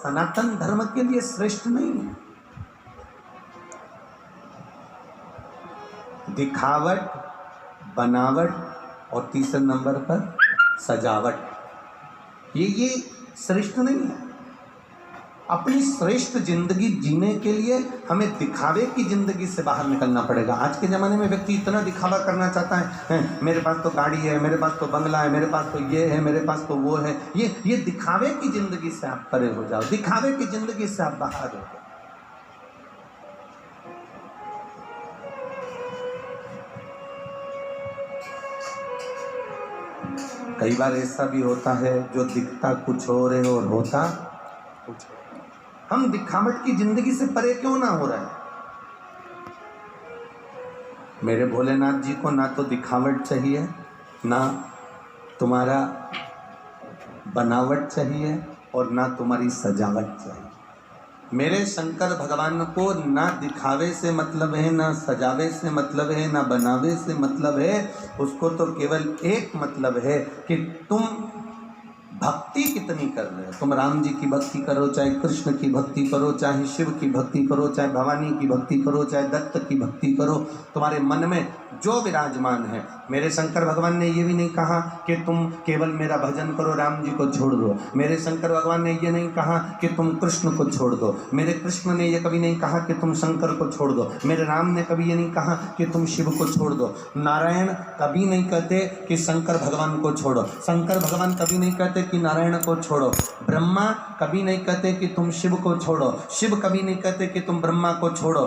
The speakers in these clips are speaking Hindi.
सनातन धर्म के लिए श्रेष्ठ नहीं है। दिखावट, बनावट और तीसरे नंबर पर सजावट, ये श्रेष्ठ नहीं है। अपनी श्रेष्ठ जिंदगी जीने के लिए हमें दिखावे की जिंदगी से बाहर निकलना पड़ेगा। आज के ज़माने में व्यक्ति इतना दिखावा करना चाहता है, मेरे पास तो गाड़ी है, मेरे पास तो बंगला है, मेरे पास तो ये है, मेरे पास तो वो है। ये दिखावे की जिंदगी से आप परे हो जाओ, दिखावे की जिंदगी से आप बाहर हो जाओ। कई बार ऐसा भी होता है जो दिखता कुछ और है और होता कुछ और। हम दिखावट की जिंदगी से परे क्यों ना हो रहे हैं? मेरे भोलेनाथ जी को ना तो दिखावट चाहिए, ना तुम्हारा बनावट चाहिए और ना तुम्हारी सजावट चाहिए। मेरे शंकर भगवान को ना दिखावे से मतलब है, ना सजावे से मतलब है, ना बनावे से मतलब है। उसको तो केवल एक मतलब है कि तुम भक्ति कितनी कर रहे हो। तुम राम जी की भक्ति करो, चाहे कृष्ण की भक्ति करो, चाहे शिव की भक्ति करो, चाहे भवानी की भक्ति करो, चाहे दत्त की भक्ति करो, तुम्हारे मन में जो विराजमान है। मेरे शंकर भगवान ने ये भी नहीं कहा कि तुम केवल मेरा भजन करो, राम जी को छोड़ दो। मेरे शंकर भगवान ने ये नहीं कहा कि तुम कृष्ण को छोड़ दो। मेरे कृष्ण ने ये कभी नहीं कहा कि तुम शंकर को छोड़ दो। मेरे राम ने कभी ये नहीं कहा कि तुम शिव को छोड़ दो। नारायण कभी नहीं कहते कि शंकर भगवान को छोड़ो। शंकर भगवान कभी नहीं कहते कि नारायण को छोड़ो। ब्रह्मा कभी नहीं कहते कि तुम शिव को छोड़ो। शिव कभी नहीं कहते कि तुम ब्रह्मा को छोड़ो।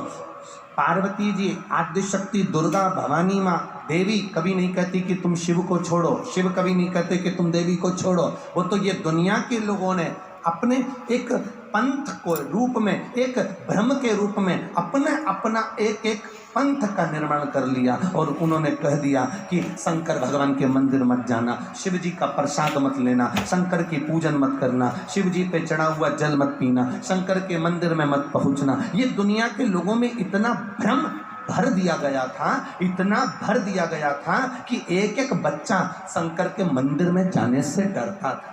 पार्वती जी, आद्य शक्ति दुर्गा, भवानी माँ, देवी कभी नहीं कहती कि तुम शिव को छोड़ो। शिव कभी नहीं कहते कि तुम देवी को छोड़ो। वो तो ये दुनिया के लोगों ने अपने एक पंथ को रूप में, एक भ्रम के रूप में अपना एक एक पंथ का निर्माण कर लिया और उन्होंने कह दिया कि शंकर भगवान के मंदिर मत जाना, शिव जी का प्रसाद मत लेना, शंकर की पूजन मत करना, शिव जी पे चढ़ा हुआ जल मत पीना, शंकर के मंदिर में मत पहुंचना। ये दुनिया के लोगों में इतना भ्रम भर दिया गया था, इतना भर दिया गया था कि एक एक बच्चा शंकर के मंदिर में जाने से डरता था।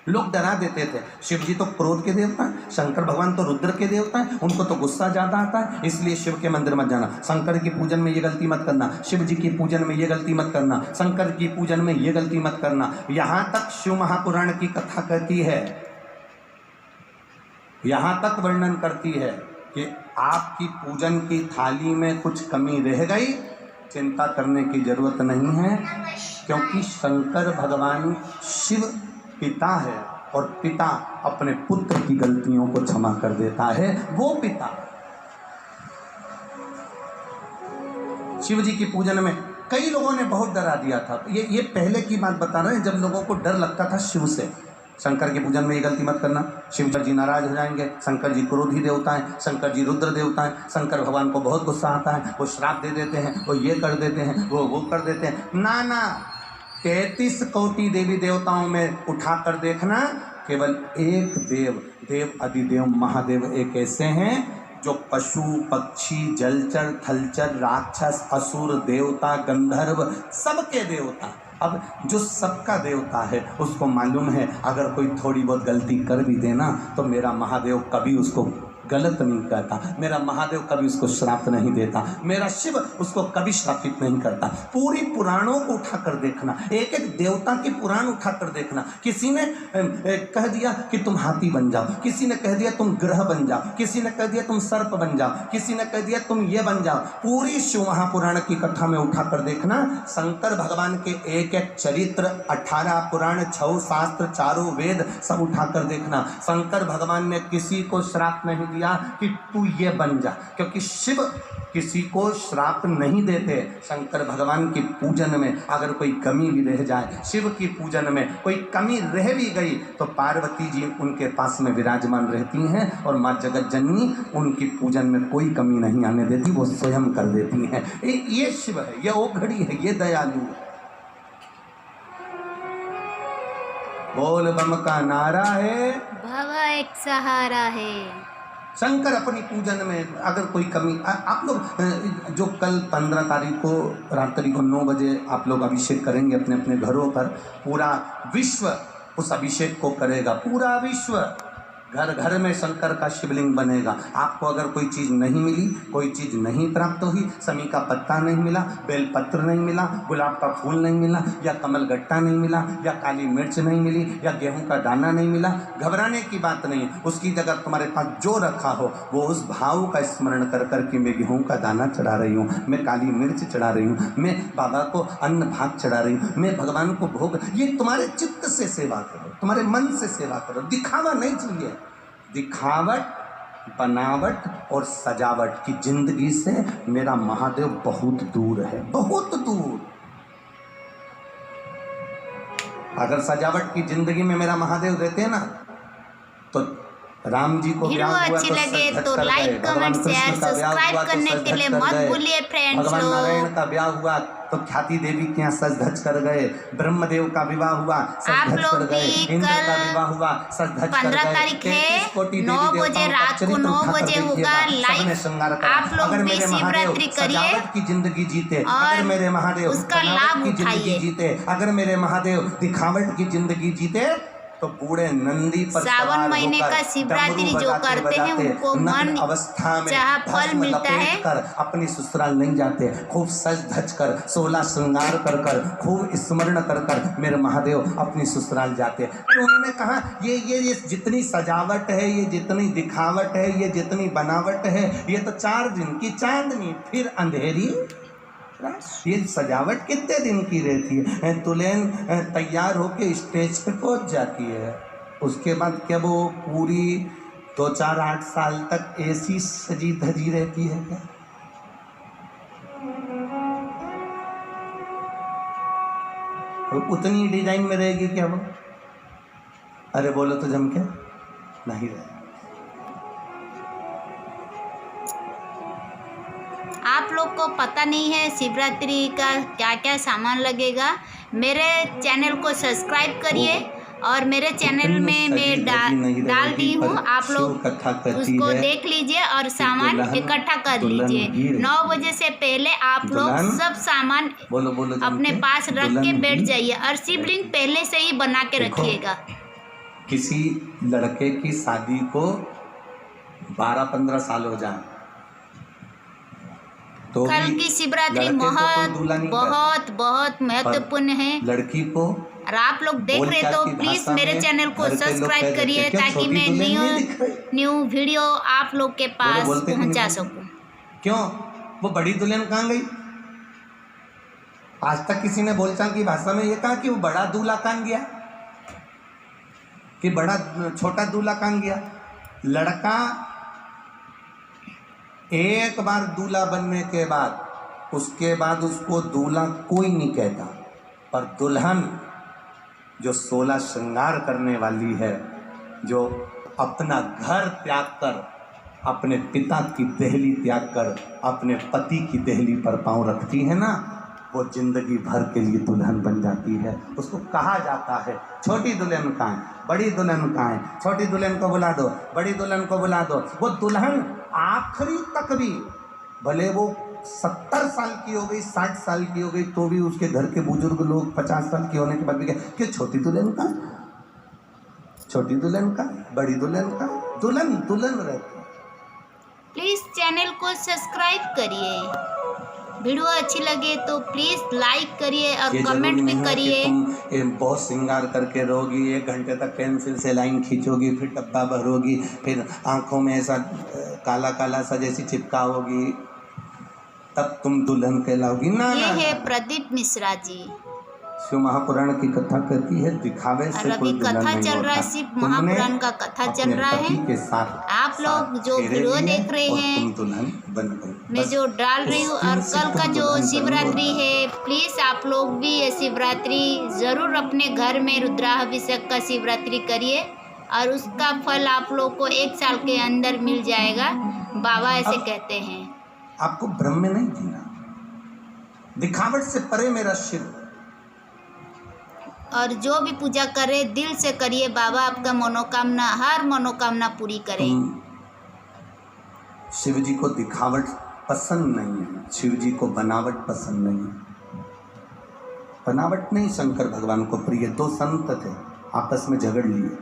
लोग डरा देते थे। शिव जी तो क्रोध के देवता हैं, शंकर भगवान तो रुद्र के देवता हैं, उनको तो गुस्सा ज़्यादा आता है, इसलिए शिव के मंदिर मत जाना, शंकर की पूजन में ये गलती मत करना, शिव जी की पूजन में ये गलती मत करना, शंकर की पूजन में ये गलती मत करना। यहाँ तक शिव महापुराण की कथा कहती है, यहाँ तक वर्णन करती है कि आपकी पूजन की थाली में कुछ कमी रह गई, चिंता करने की जरूरत नहीं है, क्योंकि शंकर भगवान शिव पिता है और पिता अपने पुत्र की गलतियों को क्षमा कर देता है। वो पिता शिव जी की पूजन में कई लोगों ने बहुत डरा दिया था। ये पहले की बात बता रहे हैं, जब लोगों को डर लगता था शिव से। शंकर की पूजन में ये गलती मत करना, शिव जी नाराज हो जाएंगे, शंकर जी क्रोधी देवता हैं, शंकर जी रुद्र देवता हैं, शंकर भगवान को बहुत गुस्सा आता है, वो श्राप दे देते हैं, वो ये कर देते हैं, वो कर देते हैं। ना 33 कोटि देवी देवताओं में उठाकर देखना, केवल एक देव अधिदेव महादेव एक ऐसे हैं जो पशु पक्षी जलचर थलचर राक्षस असुर देवता गंधर्व सबके देवता। अब जो सबका देवता है उसको मालूम है अगर कोई थोड़ी बहुत गलती कर भी देना तो मेरा महादेव कभी उसको गलत नहीं कहता, मेरा महादेव कभी उसको श्राप नहीं देता, मेरा शिव उसको कभी श्रापित नहीं करता। पूरी पुराणों को उठाकर देखना, एक एक देवता के पुराण उठाकर देखना। किसी ने कह दिया कि तुम हाथी बन जाओ, किसी ने कह दिया तुम ग्रह बन जाओ, किसी ने कह दिया तुम सर्प बन जाओ, किसी ने कह दिया तुम ये बन जाओ। पूरी शिव महापुराण की कथा में उठाकर देखना, शंकर भगवान के एक एक चरित्र, 18 पुराण, 6 शास्त्र, 4 वेद सब उठाकर देखना। शंकर भगवान ने किसी को श्राप नहीं दिया कि तू ये बन जा, क्योंकि शिव किसी को श्राप नहीं देते। शंकर भगवान की पूजन में अगर कोई कमी भी रह जाए, शिव की पूजन में कोई कमी रह भी गई तो पार्वती जी उनके पास में विराजमान रहती हैं और माँ जगत जननी उनकी पूजन में कोई कमी नहीं आने देती, वो स्वयं कर देती हैं। ये शिव है, ये ओघड़ी है, ये दयालु है। बोल बम का नारा है, भवा एक सहारा है। शंकर अपनी पूजन में अगर कोई कमी, आप लोग जो कल 15 तारीख को रात्रि को 9 बजे आप लोग अभिषेक करेंगे अपने अपने घरों पर, पूरा विश्व उस अभिषेक को करेगा, पूरा विश्व। घर घर में शंकर का शिवलिंग बनेगा। आपको अगर कोई चीज़ नहीं मिली, कोई चीज़ नहीं प्राप्त हुई, समी का पत्ता नहीं मिला, बेलपत्र नहीं मिला, गुलाब का फूल नहीं मिला, या कमल गट्टा नहीं मिला, या काली मिर्च नहीं मिली, या गेहूं का दाना नहीं मिला, घबराने की बात नहीं है। उसकी जगह तुम्हारे पास जो रखा हो वो उस भाव का स्मरण कर कर के मैं गेहूं का दाना चढ़ा रही हूँ, मैं काली मिर्च चढ़ा रही हूँ, मैं बाबा को अन्न भाग चढ़ा रही हूँ, मैं भगवान को भोग। ये तुम्हारे चित्त से सेवा करो, तुम्हारे मन से सेवा करो। दिखावा नहीं चाहिए। दिखावट, बनावट और सजावट की जिंदगी से मेरा महादेव बहुत दूर है, बहुत दूर। अगर सजावट की जिंदगी में मेरा महादेव रहते हैं ना, तो राम जी को ब्याह हुआ अच्छी तो लगे तो कर लाइक गए, कमेंट भगवान शेयर कृष्ण का ब्याह सब्सक्राइब हुआ तो करने के लिए सज-धज कर मत गए, भूलिए फ्रेंड्स भगवान लोग। नारायण का ब्याह हुआ तो ख्याति देवी के यहाँ सज धज कर गए, ब्रह्मदेव का विवाह हुआ सज आप धज लोग कर गए, भी इंद्र का कल विवाह हुआ सज धज कर 15 गए। तारीख 33 कोटि है, देवी 9 बजे देवताओं का रात को चरित्र 9 उठाकर बजे होगा देखिएगा, सबने लाइव। श्रृंगार करा। आप लोग अगर भी मेरे महादेव शिवरात्रि करिए सजावट की जिंदगी जीते, और अगर मेरे महादेव उसका बनावट लाभ की जिंदगी उठाइए। जीते, अगर मेरे महादेव दिखावट की जिंदगी जीते, तो बूढ़े नंदी पर सावन सवार महीने होकर का शिवरात्रि डमरू जो बजाते करते हैं बजाते उनको नग्न मन अवस्था में चाहा फल भस्म मिलता है। लपेट कर अपनी ससुराल नहीं जाते, खूब सज धज कर 16 श्रृंगार कर कर खूब स्मरण कर कर मेरे महादेव अपनी ससुराल जाते। तो उन्होंने कहा ये जितनी सजावट है, ये जितनी दिखावट है, ये जितनी बनावट है, ये तो 4 दिन की चांदनी फिर अंधेरी। ये सजावट कितने दिन की रहती है? दुल्हन तैयार होके स्टेज पे पहुंच जाती है, उसके बाद क्या वो पूरी 2-4-8 साल तक ऐसी सजी धजी रहती है क्या? और उतनी डिजाइन में रहेगी क्या वो? अरे बोलो तो जम के नहीं रहे। आप लोग को पता नहीं है शिवरात्रि का क्या क्या सामान लगेगा। मेरे चैनल को सब्सक्राइब करिए और मेरे चैनल में मैं डाल दी हूँ, आप लोग उसको देख लीजिए और सामान इकट्ठा कर लीजिए। 9 बजे से पहले आप लोग सब सामान अपने पास रख के बैठ जाइए और शिवलिंग पहले से ही बना के रखिएगा। किसी लड़के की शादी को 12-15 साल हो जाए तो कल की शिवरात्रि बहुत बहुत महत्वपूर्ण है लड़की को। और आप लोग देख रहे तो प्लीज मेरे चैनल को सब्सक्राइब करिए ताकि मैं न्यू वीडियो आप लोग के पास पहुंचा सकूं। क्यों? वो बड़ी दुल्हन कहाँ गई? आज तक किसी ने बोलचाल की भाषा में ये कहा कि वो बड़ा दूल्हा कहाँ गया, कि बड़ा छोटा दूल्हा कहाँ गया? लड़का एक बार दूल्हा बनने के बाद उसके बाद उसको दूल्हा कोई नहीं कहता, पर दुल्हन जो 16 श्रृंगार करने वाली है, जो अपना घर त्याग कर, अपने पिता की देहली त्याग कर अपने पति की देहली पर पांव रखती है ना, वो जिंदगी भर के लिए दुल्हन बन जाती है। उसको कहा जाता है छोटी दुल्हन कहाँ है, बड़ी दुल्हन कहाँ है, छोटी दुल्हन को बुला दो, बड़ी दुल्हन को बुला दो। वो दुल्हन आखिरी तक भी, भले वो 70 साल की हो गई, 60 साल की हो गई, तो भी उसके घर के बुजुर्ग लोग 50 साल के होने के बाद भी कि छोटी दुल्हन का, छोटी दुल्हन का, बड़ी दुल्हन का, दुल्हन दुल्हन रहती है। प्लीज चैनल को सब्सक्राइब करिए, वीडियो अच्छी लगे तो प्लीज लाइक करिए और कमेंट भी करिए। तुम बहुत श्रृंगार करके रहोगी, 1 घंटे तक पेंसिल से लाइन खींचोगी, फिर डब्बा भरोगी, फिर आंखों में ऐसा काला काला सा जैसी चिपका होगी, तब तुम दुल्हन कहलाओगी ना। ये है प्रदीप मिश्रा जी। शिव महापुराण की कथा कहती है दिखावे से कोई दुल्हन कथा नहीं चल रहा है, शिव महापुराण का कथा चल रहा है। के साथ आप लोग जो वीडियो देख रहे हैं दुल्हन बन गई, मैं जो डाल रही हूँ। और कल का जो शिवरात्रि है, प्लीज आप लोग भी ये शिवरात्रि जरूर अपने घर में रुद्राभिषेक का शिवरात्रि करिए और उसका फल आप लोग को 1 साल के अंदर मिल जाएगा, बाबा ऐसे कहते हैं। आपको भ्रम में नहीं जीना, दिखावट से परे मेरा शिव। और जो भी पूजा करे दिल से करिए, बाबा आपका मनोकामना, हर मनोकामना पूरी करे। शिव जी को दिखावट पसंद नहीं है, शिव जी को बनावट पसंद नहीं है। बनावट नहीं शंकर भगवान को प्रिय। 2 संत थे, आपस में झगड़ लिए।